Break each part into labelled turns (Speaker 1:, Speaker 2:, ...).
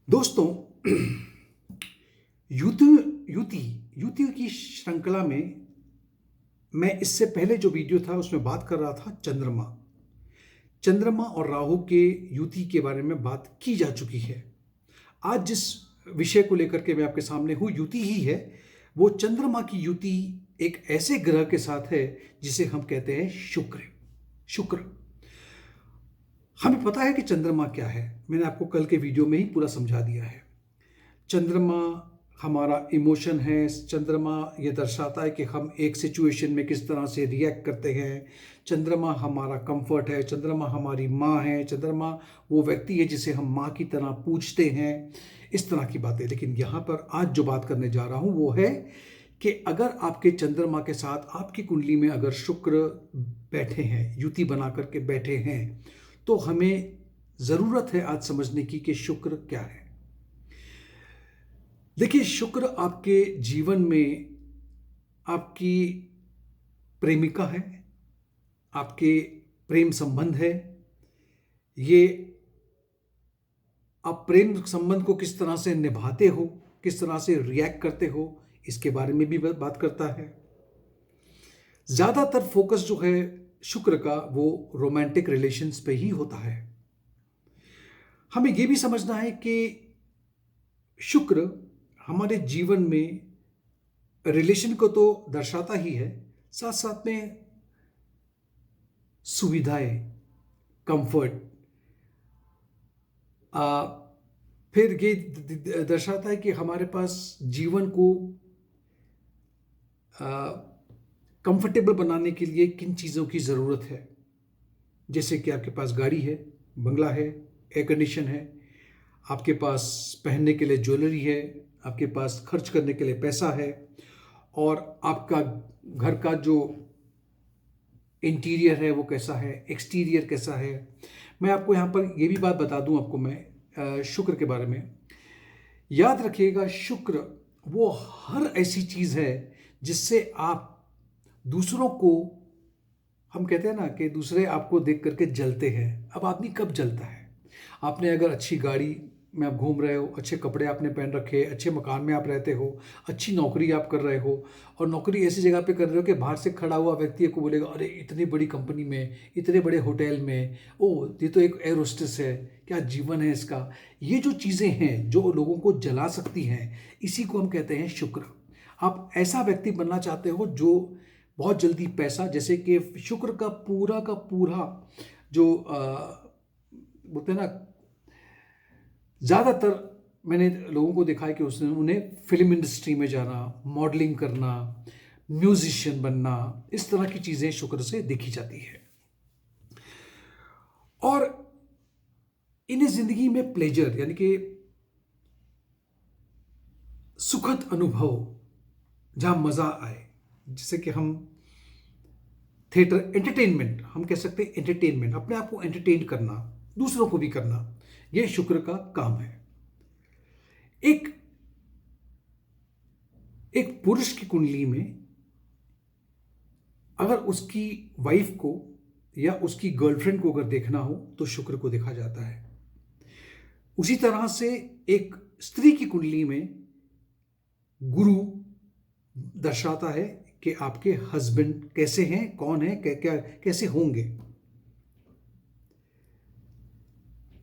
Speaker 1: दोस्तों, युति युति युति की श्रृंखला में मैं इससे पहले जो वीडियो था उसमें बात कर रहा था चंद्रमा और राहु के युति के बारे में बात की जा चुकी है। आज जिस विषय को लेकर के मैं आपके सामने हूँ युति ही है। वो चंद्रमा की युति एक ऐसे ग्रह के साथ है जिसे हम कहते हैं शुक्र। हमें पता है कि चंद्रमा क्या है, मैंने आपको कल के वीडियो में ही पूरा समझा दिया है। चंद्रमा हमारा इमोशन है। चंद्रमा ये दर्शाता है कि हम एक सिचुएशन में किस तरह से रिएक्ट करते हैं। चंद्रमा हमारा कंफर्ट है। चंद्रमा हमारी माँ है। चंद्रमा वो व्यक्ति है जिसे हम माँ की तरह पूजते हैं। इस तरह की बातें। लेकिन यहाँ पर आज जो बात करने जा रहा हूँ वो है कि अगर आपके चंद्रमा के साथ आपकी कुंडली में अगर शुक्र बैठे हैं, युति बना करके बैठे हैं, तो हमें ज़रूरत है आज समझने की कि शुक्र क्या है। देखिए, शुक्र आपके जीवन में आपकी प्रेमिका है, आपके प्रेम संबंध है। ये आप प्रेम संबंध को किस तरह से निभाते हो, किस तरह से रिएक्ट करते हो, इसके बारे में भी बात करता है। ज़्यादातर फोकस जो है शुक्र का वो रोमांटिक रिलेशंस पे ही होता है। हमें ये भी समझना है कि शुक्र हमारे जीवन में रिलेशन को तो दर्शाता ही है, साथ साथ में सुविधाएं, कंफर्ट, फिर ये दर्शाता है कि हमारे पास जीवन को कंफर्टेबल बनाने के लिए किन चीज़ों की ज़रूरत है। जैसे कि आपके पास गाड़ी है, बंगला है, एयर कंडीशन है, आपके पास पहनने के लिए ज्वेलरी है, आपके पास खर्च करने के लिए पैसा है, और आपका घर का जो इंटीरियर है वो कैसा है, एक्सटीरियर कैसा है। मैं आपको यहाँ पर ये भी बात बता दूँ आपको मैं शुक्र के बारे में। याद रखिएगा, शुक्र वो हर ऐसी चीज़ है जिससे आप दूसरों को, हम कहते हैं ना कि दूसरे आपको देख करके जलते हैं। अब आदमी कब जलता है? आपने अगर अच्छी गाड़ी में आप घूम रहे हो, अच्छे कपड़े आपने पहन रखे, अच्छे मकान में आप रहते हो, अच्छी नौकरी आप कर रहे हो, और नौकरी ऐसी जगह पे कर रहे हो कि बाहर से खड़ा हुआ व्यक्ति को बोलेगा, अरे इतनी बड़ी कंपनी में, इतने बड़े होटल में, ओ ये तो एक एयर होस्टेस है, क्या जीवन है इसका। ये जो चीज़ें हैं जो लोगों को जला सकती हैं, इसी को हम कहते हैं शुक्र। आप ऐसा व्यक्ति बनना चाहते हो जो बहुत जल्दी पैसा, जैसे कि शुक्र का पूरा जो बोलते हैं ना, ज़्यादातर मैंने लोगों को देखा है कि उसने उन्हें फिल्म इंडस्ट्री में जाना, मॉडलिंग करना, म्यूजिशियन बनना, इस तरह की चीज़ें शुक्र से देखी जाती है। और इन्हें ज़िंदगी में प्लेजर यानी कि सुखद अनुभव, जहाँ मज़ा आए, जिससे कि हम थिएटर, एंटरटेनमेंट, हम कह सकते हैं एंटरटेनमेंट, अपने आप को एंटरटेन करना, दूसरों को भी करना, यह शुक्र का काम है। एक पुरुष की कुंडली में अगर उसकी वाइफ को या उसकी गर्लफ्रेंड को अगर देखना हो तो शुक्र को देखा जाता है। उसी तरह से एक स्त्री की कुंडली में गुरु दर्शाता है कि आपके हस्बैंड कैसे हैं, कौन है, क्या कैसे होंगे।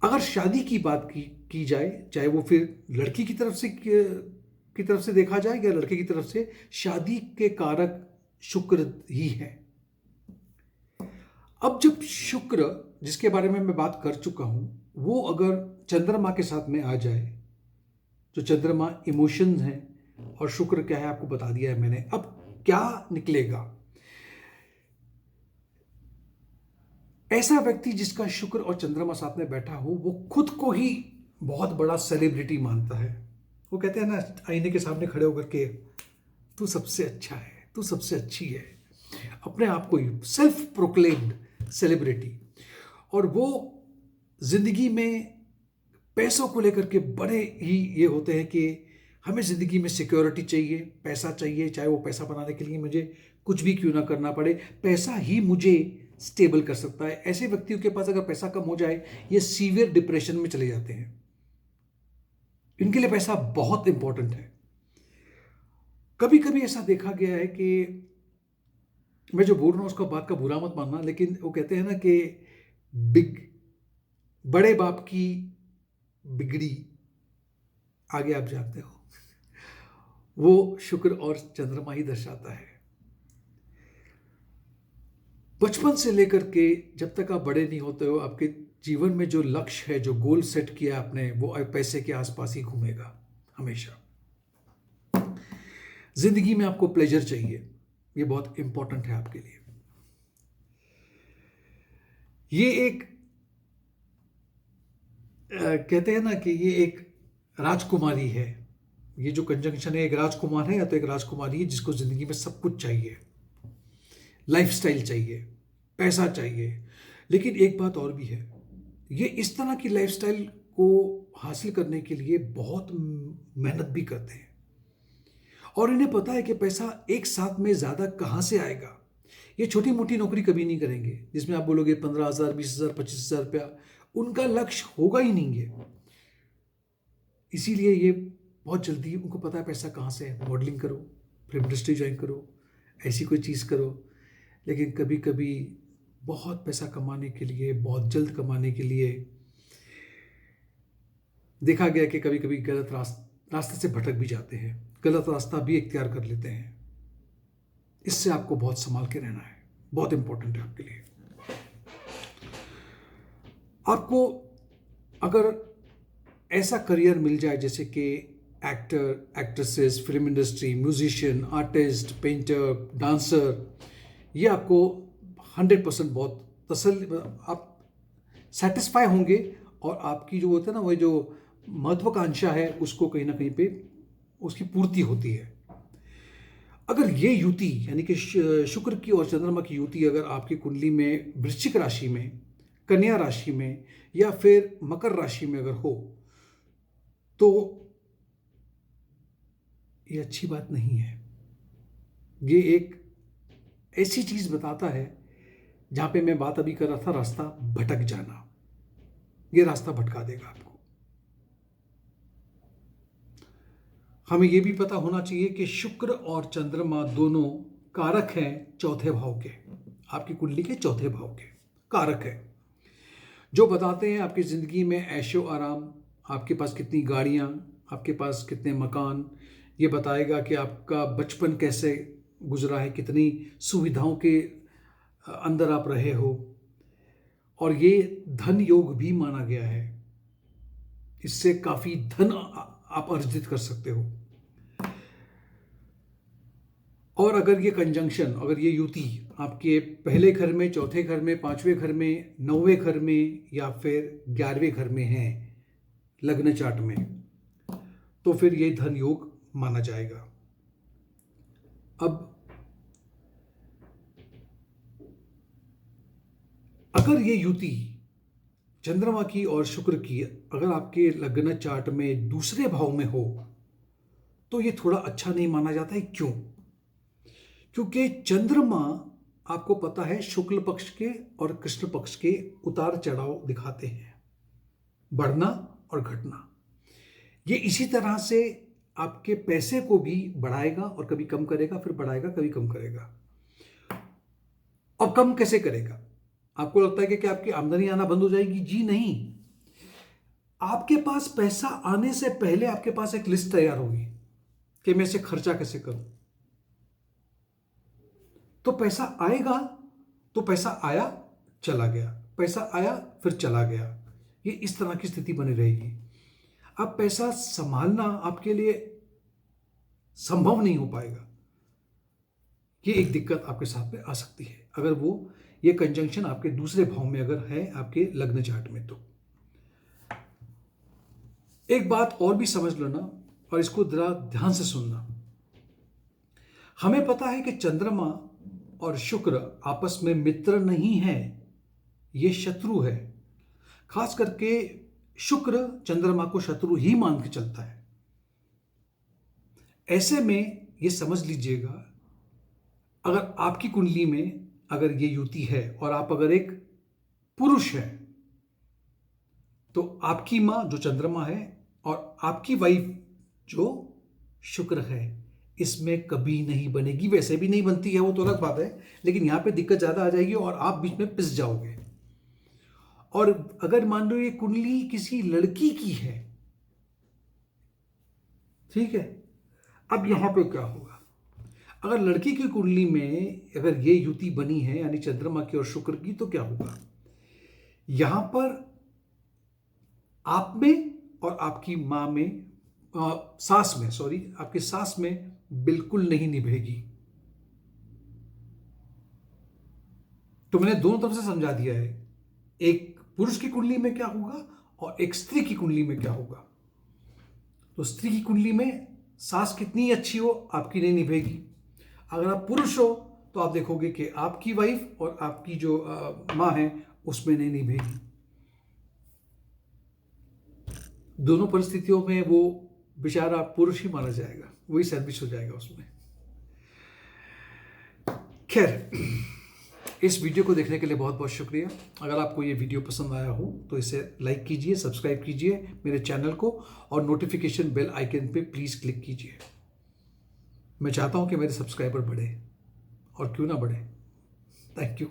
Speaker 1: अगर शादी की बात की जाए, चाहे वो फिर लड़की की तरफ से देखा जाए या लड़के की तरफ से, शादी के कारक शुक्र ही है। अब जब शुक्र, जिसके बारे में मैं बात कर चुका हूं, वो अगर चंद्रमा के साथ में आ जाए, जो चंद्रमा इमोशंस हैं और शुक्र क्या है आपको बता दिया है मैंने। अब क्या निकलेगा? ऐसा व्यक्ति जिसका शुक्र और चंद्रमा साथ में बैठा हो, वो खुद को ही बहुत बड़ा सेलिब्रिटी मानता है। वो कहते हैं ना, आईने के सामने खड़े होकर के, तू सबसे अच्छा है, तू सबसे अच्छी है, अपने आप को ही सेल्फ प्रोक्लेम्ड सेलिब्रिटी। और वो जिंदगी में पैसों को लेकर के बड़े ही ये होते हैं कि हमें ज़िंदगी में सिक्योरिटी चाहिए, पैसा चाहिए, चाहे वो पैसा बनाने के लिए मुझे कुछ भी क्यों ना करना पड़े, पैसा ही मुझे स्टेबल कर सकता है। ऐसे व्यक्तियों के पास अगर पैसा कम हो जाए, ये सीवियर डिप्रेशन में चले जाते हैं। इनके लिए पैसा बहुत इंपॉर्टेंट है। कभी कभी ऐसा देखा गया है कि मैं जो बोल रहा हूँ उसका बात का बुरा मत मानना, लेकिन वो कहते हैं ना कि बिग बड़े बाप की बिगड़ी आगे आप जानते हो, वो शुक्र और चंद्रमा ही दर्शाता है। बचपन से लेकर के जब तक आप बड़े नहीं होते हो, आपके जीवन में जो लक्ष्य है, जो गोल सेट किया आपने, वो पैसे के आसपास ही घूमेगा हमेशा। जिंदगी में आपको प्लेजर चाहिए, ये बहुत इंपॉर्टेंट है आपके लिए। ये एक कहते हैं ना कि ये एक राजकुमारी है। ये जो कंजंक्शन है, एक राजकुमार है या तो एक राजकुमारी है जिसको जिंदगी में सब कुछ चाहिए, लाइफस्टाइल चाहिए, पैसा चाहिए। लेकिन एक बात और भी है, ये इस तरह की लाइफस्टाइल को हासिल करने के लिए बहुत मेहनत भी करते हैं और इन्हें पता है कि पैसा एक साथ में ज़्यादा कहाँ से आएगा। ये छोटी मोटी नौकरी कभी नहीं करेंगे जिसमें आप बोलोगे 15,000, 20,000, 25,000 रुपया, उनका लक्ष्य होगा ही नहीं है। इसीलिए ये बहुत जल्दी उनको पता है पैसा कहाँ से है। मॉडलिंग करो, फिल्म इंडस्ट्री ज्वाइन करो, ऐसी कोई चीज़ करो। लेकिन कभी कभी बहुत पैसा कमाने के लिए, बहुत जल्द कमाने के लिए देखा गया कि कभी कभी गलत रास्ते से भटक भी जाते हैं, गलत रास्ता भी इख्तियार कर लेते हैं। इससे आपको बहुत संभाल के रहना है, बहुत इंपॉर्टेंट है आपके लिए। आपको अगर ऐसा करियर मिल जाए जैसे कि actor, actresses, film industry, musician, artist, painter, dancer, ये आपको 100% बहुत आप सेटिस्फाई होंगे और आपकी जो होता है ना, वो जो महत्वाकांक्षा है उसको कहीं ना कहीं पे उसकी पूर्ति होती है। अगर ये युति यानी कि शुक्र की और चंद्रमा की युति अगर आपकी कुंडली में वृश्चिक राशि में, कन्या राशि में या फिर मकर राशि में अगर हो तो ये अच्छी बात नहीं है। ये एक ऐसी चीज बताता है जहां पे मैं बात अभी कर रहा था, रास्ता भटक जाना। ये रास्ता भटका देगा आपको। हमें यह भी पता होना चाहिए कि शुक्र और चंद्रमा दोनों कारक हैं चौथे भाव के, आपकी कुंडली के चौथे भाव के कारक है, जो बताते हैं आपकी जिंदगी में ऐशो आराम, आपके पास कितनी गाड़ियां, आपके पास कितने मकान। ये बताएगा कि आपका बचपन कैसे गुजरा है, कितनी सुविधाओं के अंदर आप रहे हो। और ये धन योग भी माना गया है, इससे काफी धन आप अर्जित कर सकते हो। और अगर ये कंजंक्शन, अगर ये युति आपके पहले घर में, चौथे घर में, पांचवें घर में, 9वें घर में या फिर 11वें घर में है लग्न चार्ट में, तो फिर ये धन योग माना जाएगा। अब अगर ये युति चंद्रमा की और शुक्र की अगर आपके लग्न चार्ट में दूसरे भाव में हो तो ये थोड़ा अच्छा नहीं माना जाता है। क्यों? क्योंकि चंद्रमा आपको पता है शुक्ल पक्ष के और कृष्ण पक्ष के उतार चढ़ाव दिखाते हैं, बढ़ना और घटना। ये इसी तरह से आपके पैसे को भी बढ़ाएगा और कभी कम करेगा, फिर बढ़ाएगा, कभी कम करेगा। अब कम कैसे करेगा? आपको लगता है कि क्या आपकी आमदनी आना बंद हो जाएगी? जी नहीं। आपके पास पैसा आने से पहले आपके पास एक लिस्ट तैयार होगी कि मैं इसे खर्चा कैसे करूं। तो पैसा आएगा, तो पैसा आया चला गया, पैसा आया फिर चला गया, ये इस तरह की स्थिति बनी रहेगी। अब पैसा संभालना आपके लिए संभव नहीं हो पाएगा। ये एक दिक्कत आपके साथ में आ सकती है अगर वो ये कंजंक्शन आपके दूसरे भाव में अगर है आपके लग्न चार्ट में। तो एक बात और भी समझ लो ना, और इसको जरा ध्यान से सुनना। हमें पता है कि चंद्रमा और शुक्र आपस में मित्र नहीं है, ये शत्रु है। खास करके शुक्र चंद्रमा को शत्रु ही मान के चलता है। ऐसे में ये समझ लीजिएगा, अगर आपकी कुंडली में अगर ये युति है और आप अगर एक पुरुष हैं तो आपकी मां जो चंद्रमा है और आपकी वाइफ जो शुक्र है इसमें कभी नहीं बनेगी, वैसे भी नहीं बनती है, वो तो अलग बात है, लेकिन यहां पे दिक्कत ज्यादा आ जाएगी और आप बीच में पिस जाओगे। और अगर मान लो ये कुंडली किसी लड़की की है, ठीक है, अब यहां पे क्या होगा, अगर लड़की की कुंडली में अगर ये युति बनी है यानी चंद्रमा की और शुक्र की, तो क्या होगा, यहां पर आप में और आपकी मां में सास में, सॉरी, आपकी सास में बिल्कुल नहीं निभेगी। तो मैंने दोनों तरफ से समझा दिया है, एक पुरुष की कुंडली में क्या होगा और एक स्त्री की कुंडली में क्या होगा। तो स्त्री की कुंडली में सास कितनी अच्छी हो आपकी नहीं निभेगी। अगर आप पुरुष हो तो आप देखोगे कि आपकी वाइफ और आपकी जो मां है उसमें नहीं निभेगी। दोनों परिस्थितियों में वो बेचारा पुरुष ही माना जाएगा, वही सर्विस हो जाएगा उसमें। खैर, इस वीडियो को देखने के लिए बहुत बहुत शुक्रिया। अगर आपको ये वीडियो पसंद आया हो तो इसे लाइक कीजिए, सब्सक्राइब कीजिए मेरे चैनल को और नोटिफिकेशन बेल आइकन पे प्लीज़ क्लिक कीजिए। मैं चाहता हूं कि मेरे सब्सक्राइबर बढ़े, और क्यों ना बढ़े। Thank you.